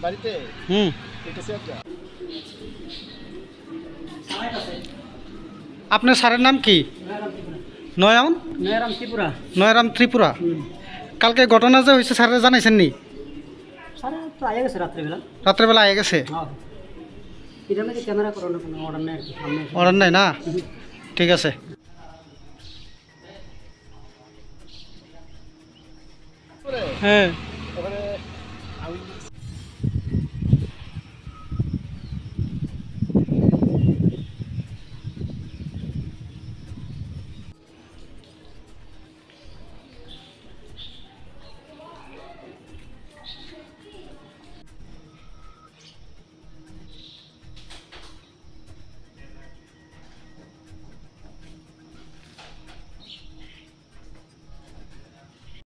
বাড়িতে আপনার স্যারের নাম কি? নয়ন ত্রিপুরা। নয়রাম ত্রিপুরা। কালকে ঘটনা যে হয়েছে স্যারের জানাইছেন নি? স্যার তো আগে গেছে রাত্রেবেলা। রাত্রেবেলা আগে গেছে? এটা নাকি ক্যামেরা করানোর কোনো অর্ডার নেই। অর্ডার নাই না? ঠিক আছে। হ্যাঁ